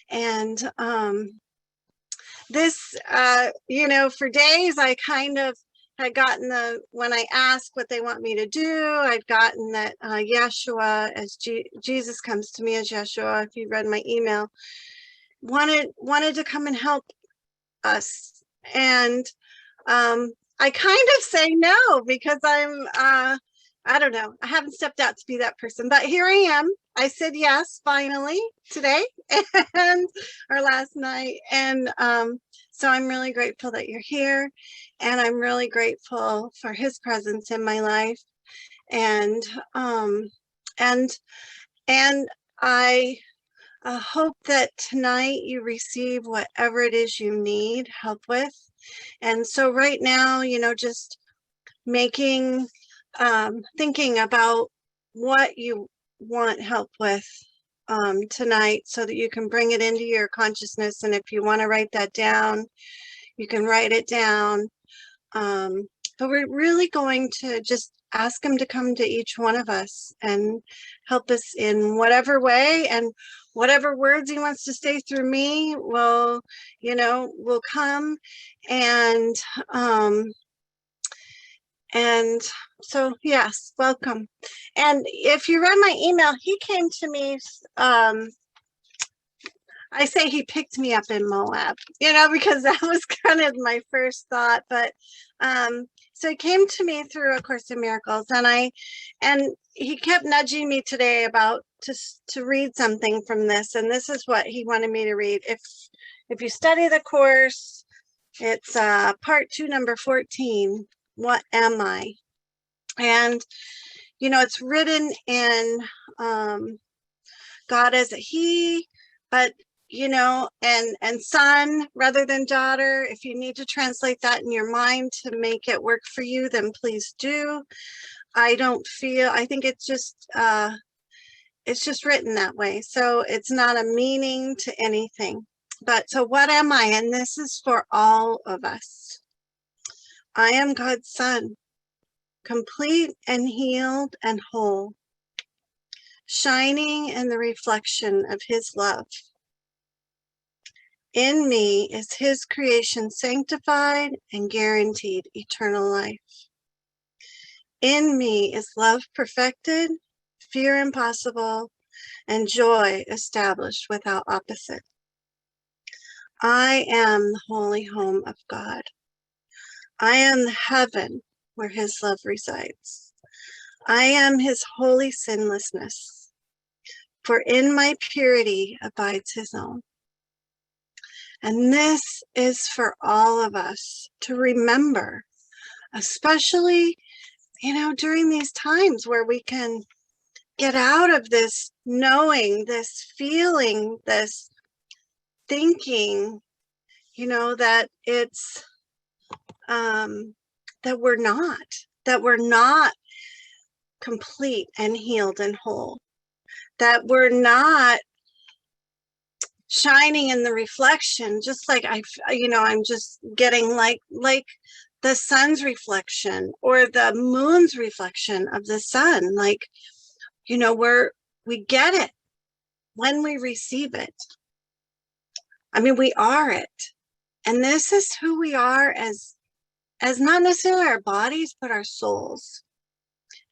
And this, for days I kind of had gotten when I asked what they want me to do, I'd gotten that Jeshua, as Jesus comes to me as Jeshua, if you read my email, wanted to come and help us. And I kind of say no, because I don't know, I haven't stepped out to be that person, but here I am. I said yes finally today and or last night. And so I'm really grateful that you're here, and I'm really grateful for his presence in my life. And and and I hope that tonight you receive whatever it is you need help with. And so right now, just making, thinking about what you want help with tonight, so that you can bring it into your consciousness. And if you want to write that down, you can write it down. But we're really going to just ask him to come to each one of us and help us in whatever way, and whatever words he wants to say through me will come. And so, yes, welcome. And if you read my email, he came to me, I say he picked me up in Moab, because that was kind of my first thought. But so he came to me through A Course in Miracles, and he kept nudging me today about to read something from this, and this is what he wanted me to read. If you study the Course, it's part 2, number 14. What am I? And it's written in God as a he, but and son rather than daughter. If you need to translate that in your mind to make it work for you, then please do. I think it's just written that way, so it's not a meaning to anything. But so what am I? And this is for all of us. I am God's son, complete and healed and whole, shining in the reflection of his love. In me is his creation sanctified and guaranteed eternal life. In me is love perfected, fear impossible, and joy established without opposite. I am the holy home of God. I am the heaven where his love resides. I am his holy sinlessness, for in my purity abides his own. And this is for all of us to remember, especially, during these times where we can get out of this knowing, this feeling, this thinking, that it's, that we're not complete and healed and whole, that we're not shining in the reflection, just like I'm just getting like the sun's reflection or the moon's reflection of the sun. Like, we get it when we receive it. I mean, we are it. And this is who we are as not necessarily our bodies, but our souls.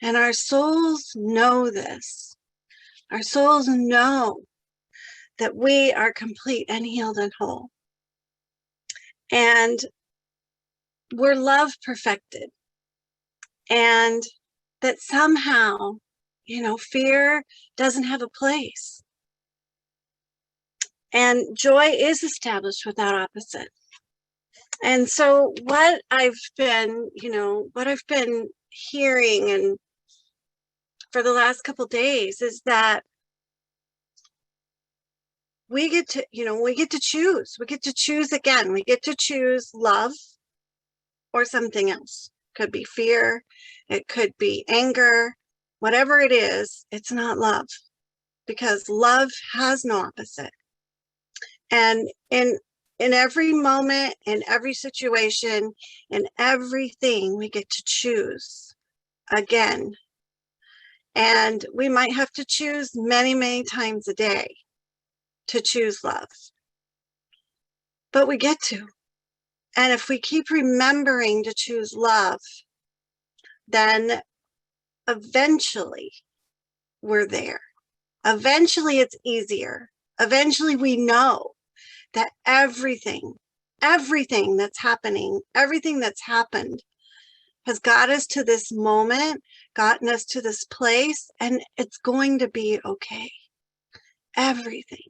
And our souls know this. Our souls know that we are complete and healed and whole. And we're love perfected. And that somehow, fear doesn't have a place. And joy is established without opposite. And so what I've been hearing and for the last couple of days is that we get to choose. We get to choose again. We get to choose love or something else. Could be fear. It could be anger. Whatever it is, it's not love, because love has no opposite. And in every moment, in every situation, in everything, we get to choose again. And we might have to choose many, many times a day to choose love. But we get to. And if we keep remembering to choose love, then eventually we're there. Eventually it's easier. Eventually we know that everything that's happening, everything that's happened has got us to this moment, gotten us to this place, and it's going to be okay. Everything.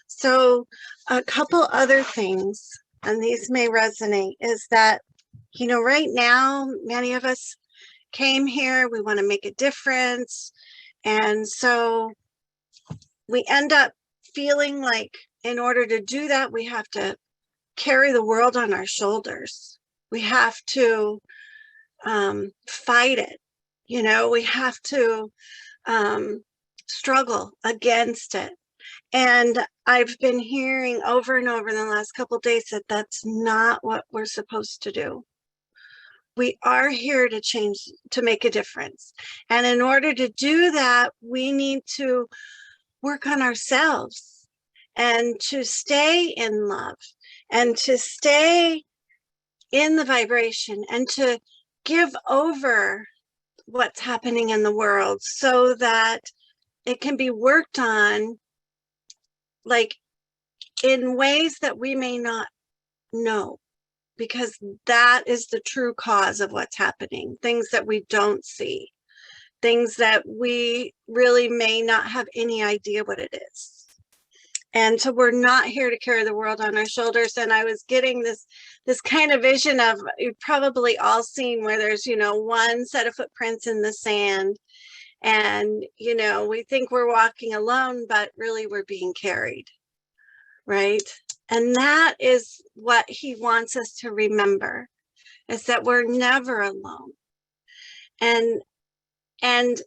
So a couple other things, and these may resonate, is that, you know, right now, many of us came here, we want to make a difference. And so we end up feeling like in order to do that, we have to carry the world on our shoulders. We have to fight it. You know, we have to struggle against it. And I've been hearing over and over in the last couple of days that that's not what we're supposed to do. We are here to change, to make a difference. And in order to do that, we need to work on ourselves and to stay in love and to stay in the vibration and to give over what's happening in the world so that it can be worked on, like in ways that we may not know, because that is the true cause of what's happening. Things that we don't see, things that we really may not have any idea what it is. And so we're not here to carry the world on our shoulders. And I was getting this kind of vision of, you've probably all seen where there's, you know, one set of footprints in the sand. And, you know, we think we're walking alone, but really we're being carried, right? And that is what he wants us to remember, is that we're never alone. And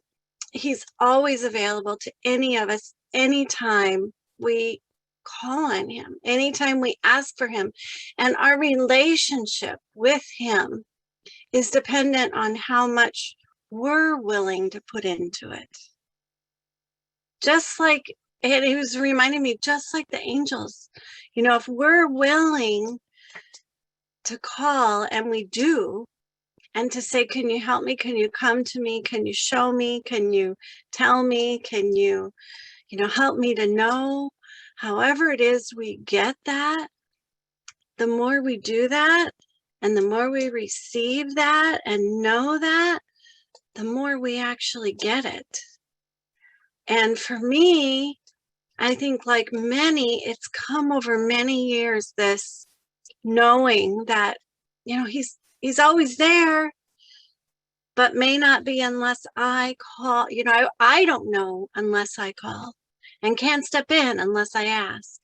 he's always available to any of us, anytime we call on him, anytime we ask for him. And our relationship with him is dependent on how much we're willing to put into it. Just like, and he was reminding me, just like the angels, you know, if we're willing to call, and we do, and to say, can you help me? Can you come to me? Can you show me? Can you tell me? Can you, you know, help me to know? However it is we get that, the more we do that, and the more we receive that and know that, the more we actually get it. And for me, I think like many, it's come over many years, this knowing that, you know, he's always there, but may not be unless I call. You know, I don't know unless I call, and can't step in unless I ask,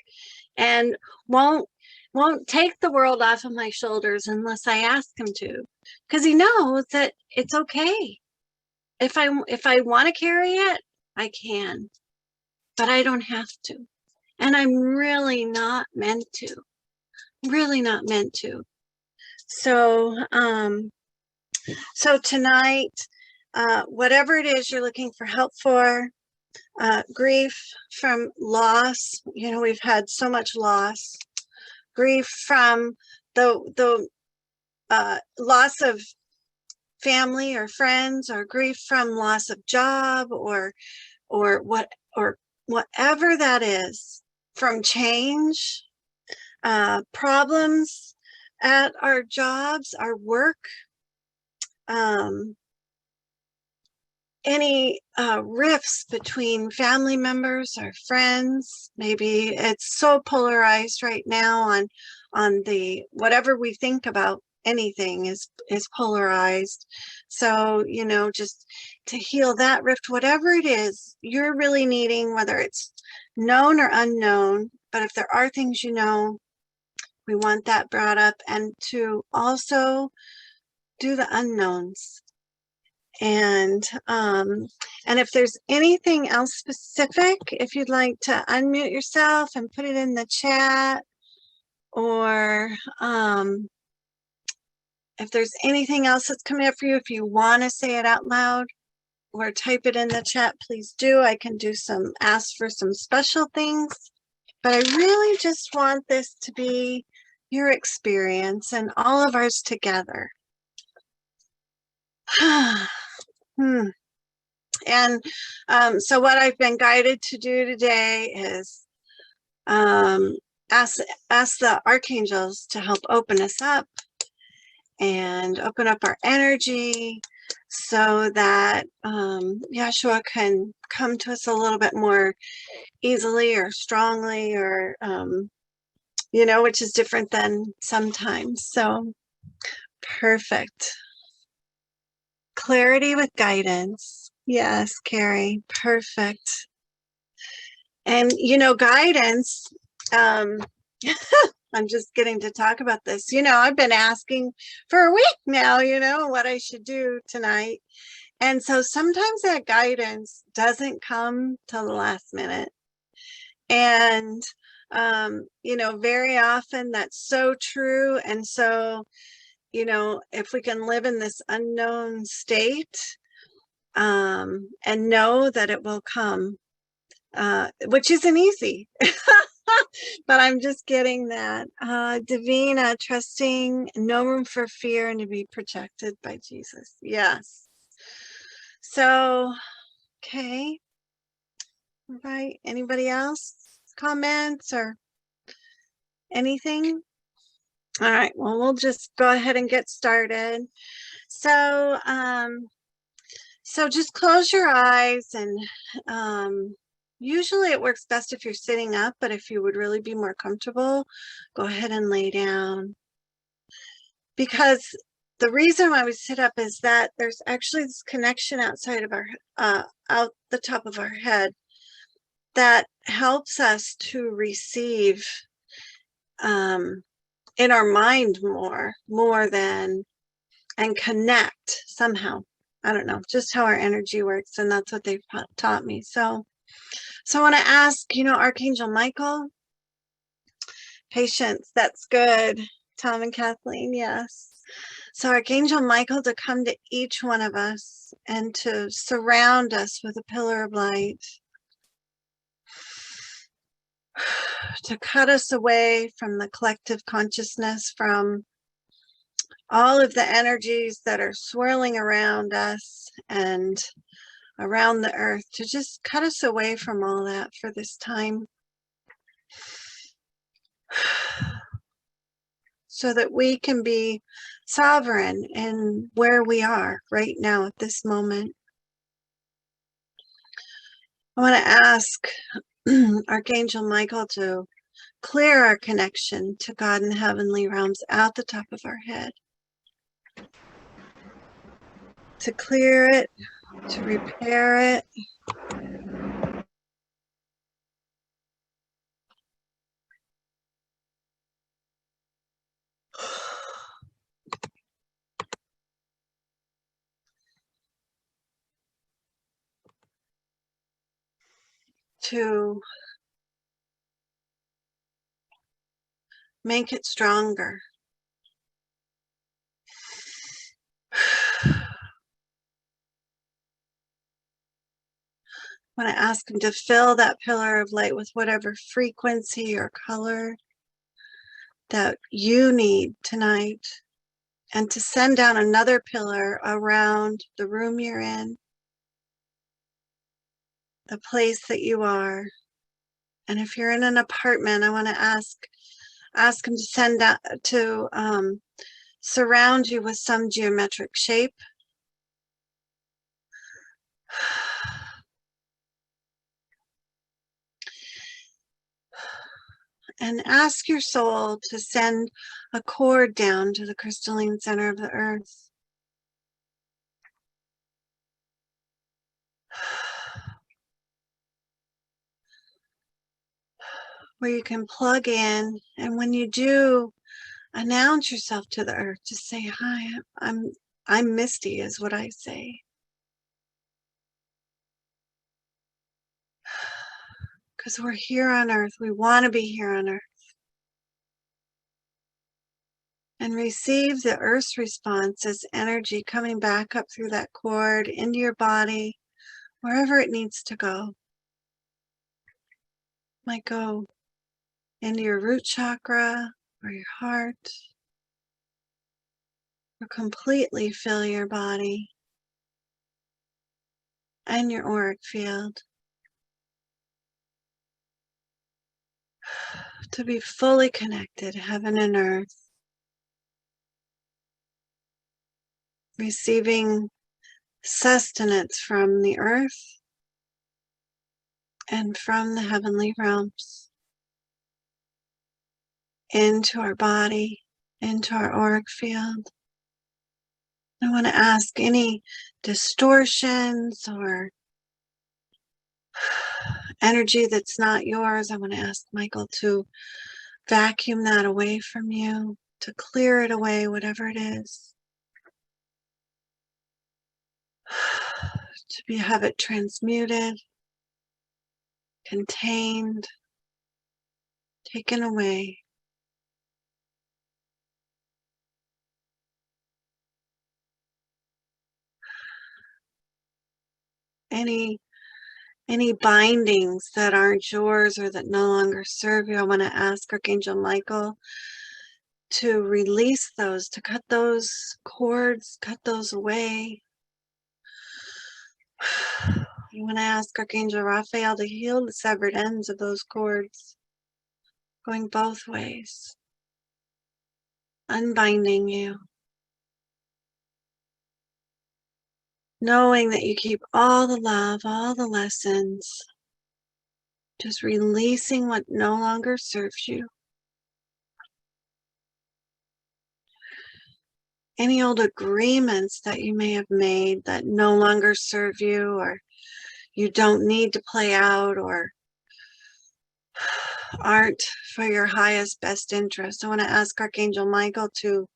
and won't take the world off of my shoulders unless I ask him to, because he knows that it's okay. If I want to carry it, I can, but I don't have to. And I'm really not meant to. Really not meant to. So, so tonight, whatever it is you're looking for help for, grief from loss, you know, we've had so much loss, grief from the loss of family or friends, or grief from loss of job, or whatever that is, from change, problems at our jobs, our work, any rifts between family members or friends. Maybe it's so polarized right now on the, whatever we think about anything is polarized. So, you know, just to heal that rift, whatever it is you're really needing, whether it's known or unknown, but if there are things you know, we want that brought up, and to also do the unknowns. And if there's anything else specific, if you'd like to unmute yourself and put it in the chat, or if there's anything else that's coming up for you, if you want to say it out loud, or type it in the chat, please do. I can do some, ask for some special things, but I really just want this to be your experience and all of ours together. And so what I've been guided to do today is ask the archangels to help open us up and open up our energy so that Jeshua can come to us a little bit more easily or strongly, or you know, which is different than sometimes. So perfect. Clarity with guidance. Yes, Carrie, perfect. And you know, guidance, I'm just getting to talk about this. You know, I've been asking for a week now, you know, what I should do tonight. And so sometimes that guidance doesn't come till the last minute. And, you know, very often that's so true. And so, you know, if we can live in this unknown state, and know that it will come, which isn't easy. But I'm just getting that. Davina, trusting, no room for fear, and to be protected by Jesus. Yes. So, okay. All right. Anybody else? Comments or anything? All right. Well, we'll just go ahead and get started. So, so just close your eyes, and usually it works best if you're sitting up, but if you would really be more comfortable, go ahead and lay down. Because the reason why we sit up is that there's actually this connection outside of our, out the top of our head, that helps us to receive in our mind more than, and connect somehow. I don't know, just how our energy works, and that's what they've taught me. So I want to ask, you know, Archangel Michael, patience, that's good. Tom and Kathleen, yes. So Archangel Michael to come to each one of us and to surround us with a pillar of light, to cut us away from the collective consciousness, from all of the energies that are swirling around us and around the earth, to just cut us away from all that for this time, so that we can be sovereign in where we are right now at this moment. I want to ask Archangel Michael to clear our connection to God in the heavenly realms out the top of our head, to clear it, to repair it, to make it stronger. I want to ask him to fill that pillar of light with whatever frequency or color that you need tonight, and to send down another pillar around the room you're in, the place that you are. And if you're in an apartment, I want to ask him to send that to surround you with some geometric shape. And ask your soul to send a cord down to the crystalline center of the earth, where you can plug in. And when you do, announce yourself to the earth. Just say, hi, I'm Misty, is what I say. Because we're here on earth. We want to be here on earth. And receive the earth's response as energy coming back up through that cord into your body, wherever it needs to go. Might go into your root chakra or your heart, or completely fill your body and your auric field to be fully connected, heaven and earth, receiving sustenance from the earth and from the heavenly realms into our body, into our auric field. I want to ask any distortions or energy that's not yours. I want to ask Michael to vacuum that away from you, to clear it away, whatever it is. To have it transmuted, contained, taken away. Any bindings that aren't yours or that no longer serve you, I want to ask Archangel Michael to release those, to cut those cords, cut those away. I want to ask Archangel Raphael to heal the severed ends of those cords, going both ways, unbinding you, knowing that you keep all the love, all the lessons, just releasing what no longer serves you. Any old agreements that you may have made that no longer serve you, or you don't need to play out, or aren't for your highest best interest. I want to ask Archangel Michael to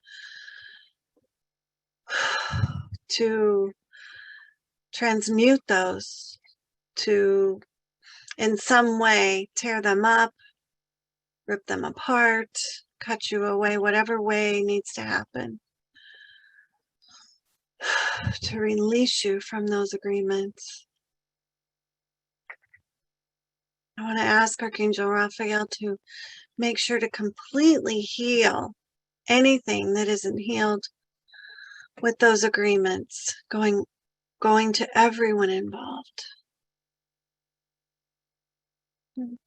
transmute those, to in some way tear them up, rip them apart, cut you away, whatever way needs to happen to release you from those agreements. I want to ask Archangel Raphael to make sure to completely heal anything that isn't healed with those agreements, going to everyone involved. I'm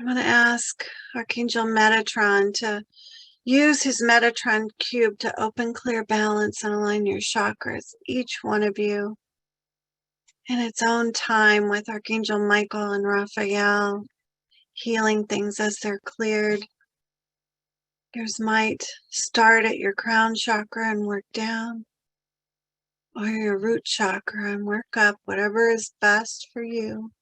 going to ask Archangel Metatron to use his Metatron cube to open, clear, balance, and align your chakras, each one of you, in its own time, with Archangel Michael and Raphael healing things as they're cleared. Yours might start at your crown chakra and work down, or your root chakra and work up, whatever is best for you.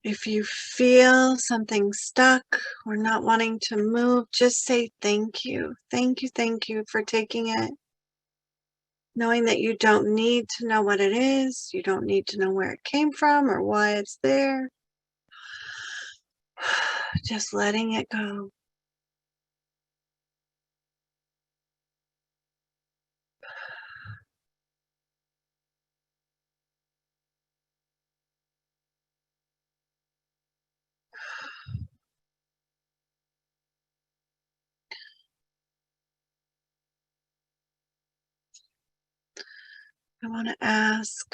If you feel something stuck or not wanting to move, just say thank you. Thank you for taking it. Knowing that you don't need to know what it is, you don't need to know where it came from or why it's there. Just letting it go. I want to ask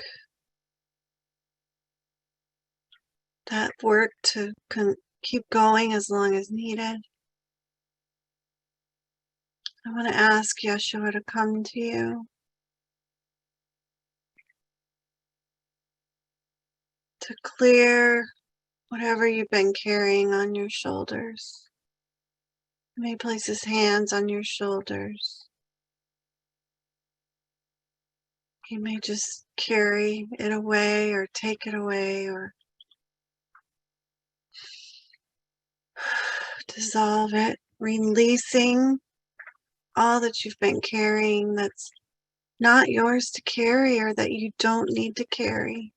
that work to keep going as long as needed. I want to ask Jeshua to come to you, to clear whatever you've been carrying on your shoulders. He may place his hands on your shoulders. He may just carry it away or take it away or dissolve it, releasing all that you've been carrying that's not yours to carry or that you don't need to carry.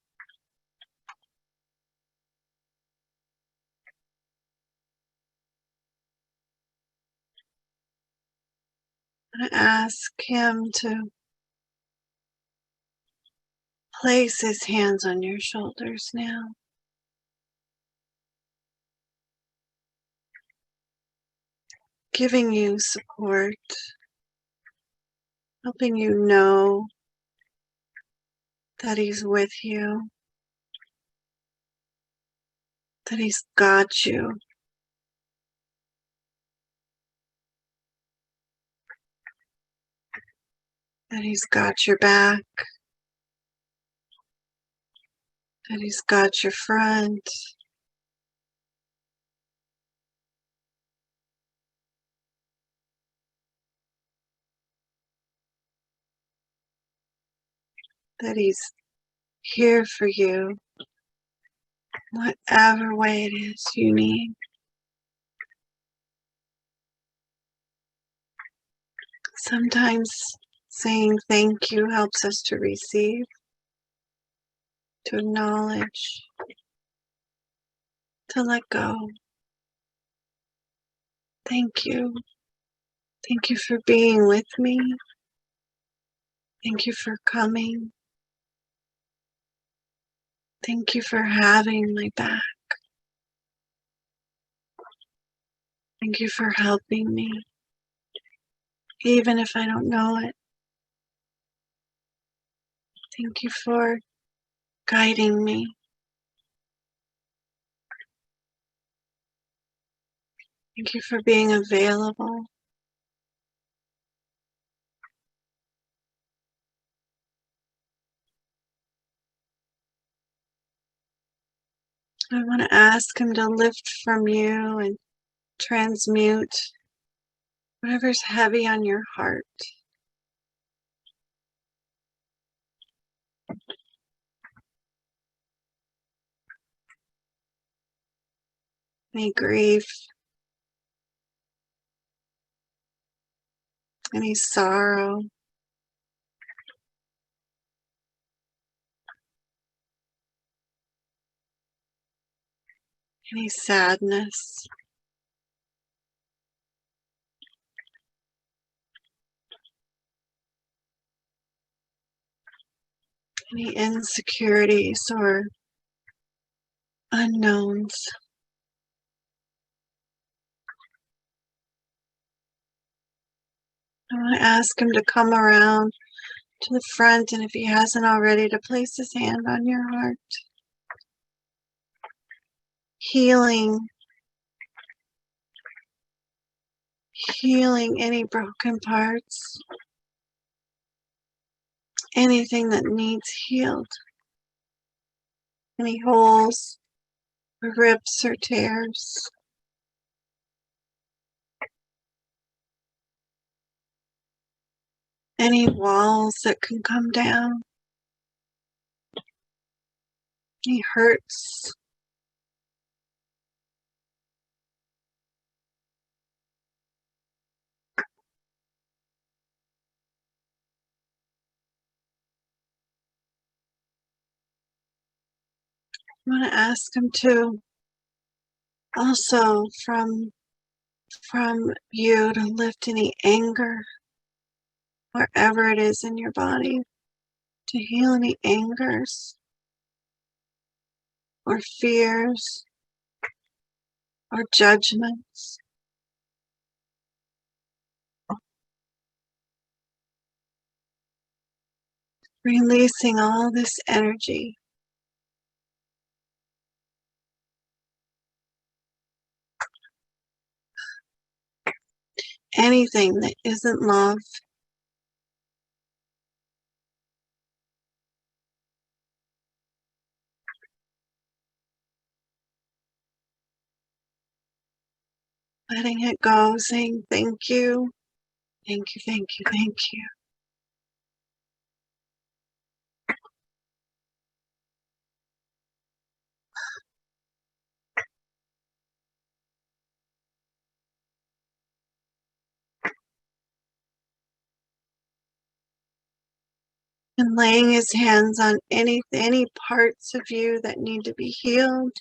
I'm going to ask him to place his hands on your shoulders now. Giving you support, helping you know that he's with you, that he's got you, that he's got your back, that he's got your front, that he's here for you, whatever way it is you need. Sometimes saying thank you helps us to receive, to acknowledge, to let go. Thank you. Thank you for being with me. Thank you for coming. Thank you for having my back. Thank you for helping me, even if I don't know it. Thank you for guiding me. Thank you for being available. I want to ask him to lift from you and transmute whatever's heavy on your heart. Any grief, any sorrow, any sadness, any insecurities or unknowns. I want to ask him to come around to the front, and if he hasn't already, to place his hand on your heart. Healing any broken parts, anything that needs healed, any holes, or rips, or tears. Any walls that can come down, any hurts. I want to ask him to also from you to lift any anger, wherever it is in your body, to heal any angers or fears or judgments. Releasing all this energy. Anything that isn't love. Letting it go, saying thank you, thank you, thank you, thank you. And laying his hands on any parts of you that need to be healed.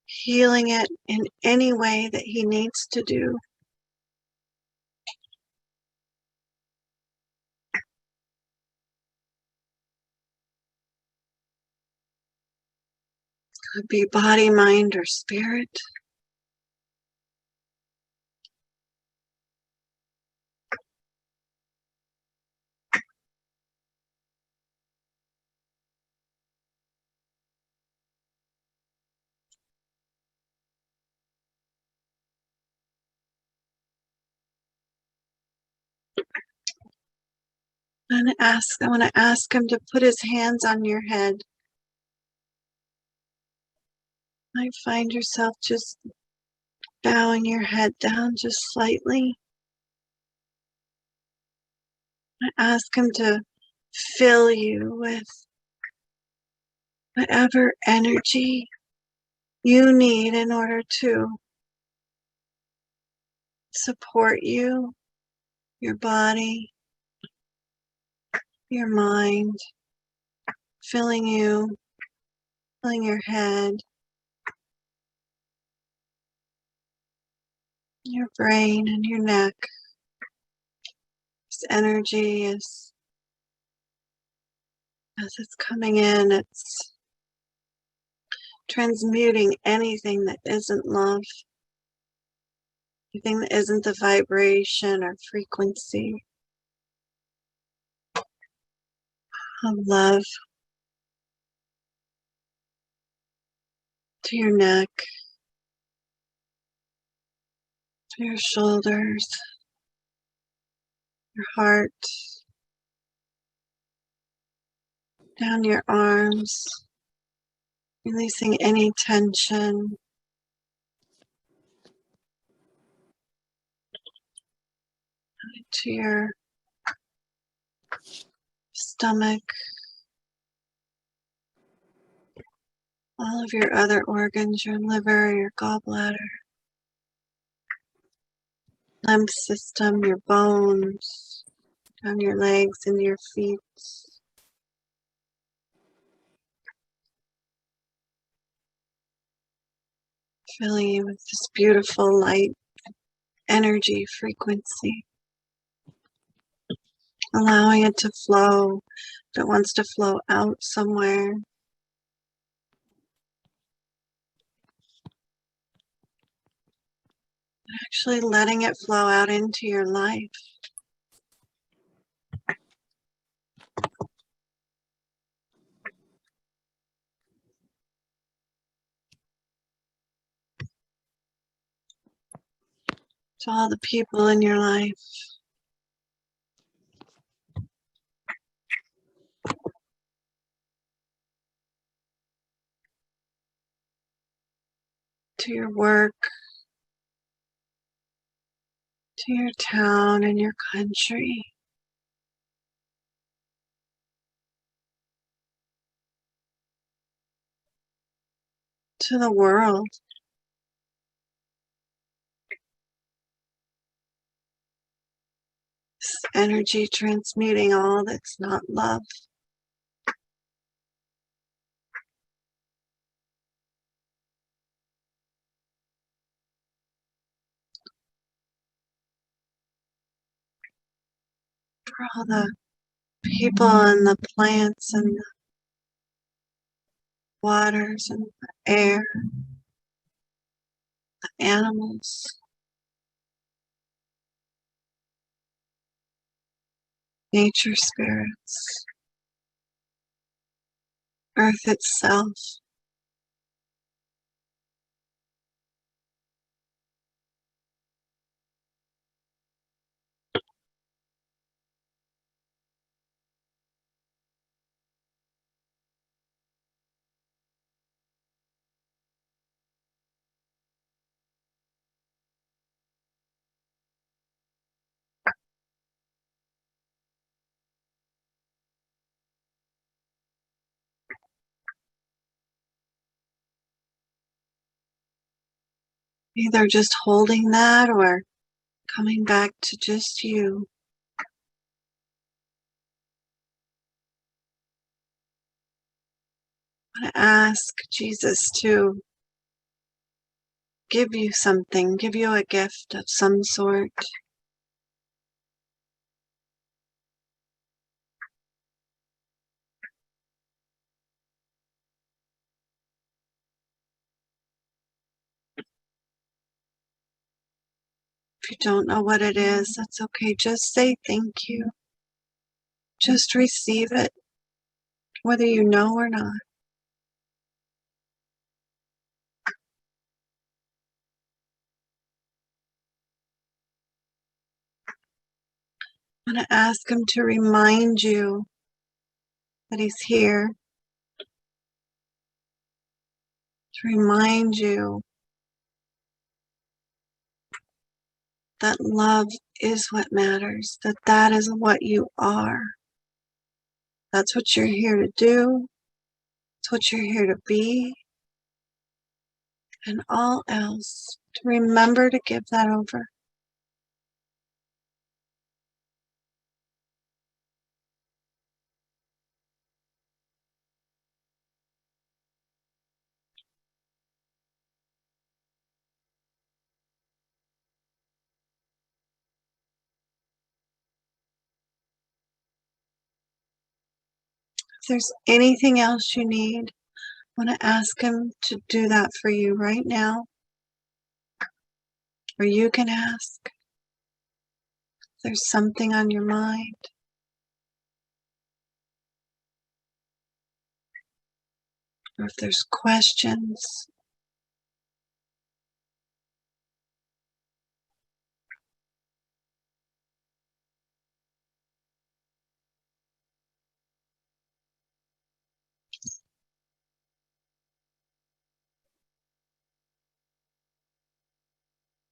healing it in any way that he needs to do. Could be body, mind, or spirit. I want to ask him to put his hands on your head. I find yourself just bowing your head down just slightly. I ask him to fill you with whatever energy you need in order to support you, your body, your mind, filling you, filling your head, your brain, and your neck. This energy is, as it's coming in, it's transmuting anything that isn't love, anything that isn't the vibration or frequency of love, to your neck, to your shoulders, your heart, down your arms, releasing any tension, to your stomach, all of your other organs, your liver, your gallbladder, lymph system, your bones, down your legs and your feet. Filling you with this beautiful light energy frequency, allowing it to flow. If it wants to flow out somewhere, actually letting it flow out into your life. To all the people in your life. To your work, to your town and your country, to the world. This energy transmuting all that's not love. For all the people and the plants and the waters and the air, the animals, nature spirits, earth itself. Either just holding that or coming back to just you. I want to ask Jesus to give you something, give you a gift of some sort. If you don't know what it is, that's okay. Just say thank you. Just receive it, whether you know or not. I'm going to ask him to remind you that he's here, to remind you that love is what matters, that that is what you are. That's what you're here to do. It's what you're here to be. And all else, to remember to give that over. If there's anything else you need, I want to ask him to do that for you right now. Or you can ask if there's something on your mind. Or if there's questions.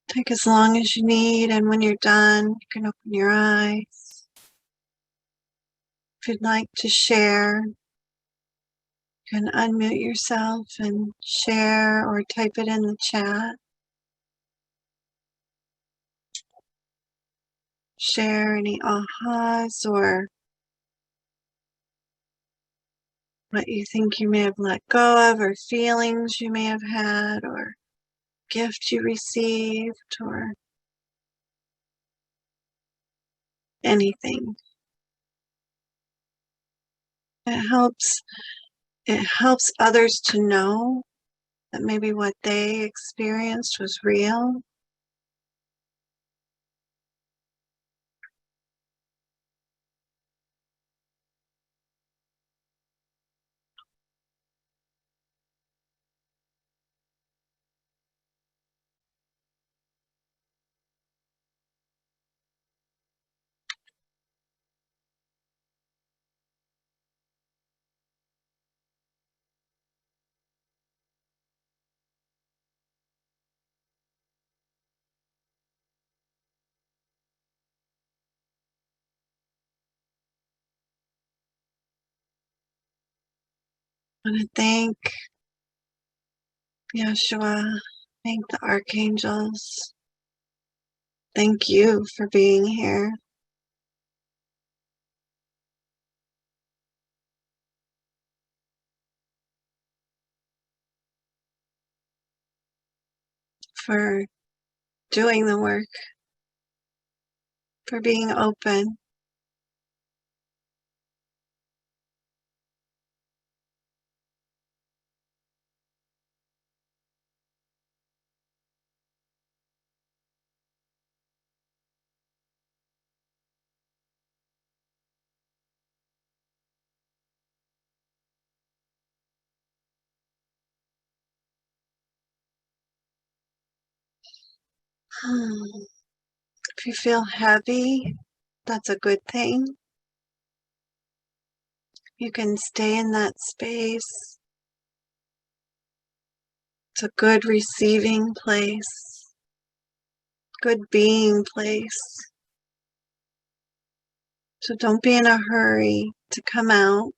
Take as long as you need, and when you're done, you can open your eyes. If you'd like to share, you can unmute yourself and share or type it in the chat. Share any ahas or what you think you may have let go of, or feelings you may have had, or gift you received, or anything. It helps others to know that maybe what they experienced was real. I want to thank Jeshua, thank the Archangels. Thank you for being here. For doing the work, for being open. If you feel heavy, that's a good thing. You can stay in that space. It's a good receiving place, good being place. So don't be in a hurry to come out.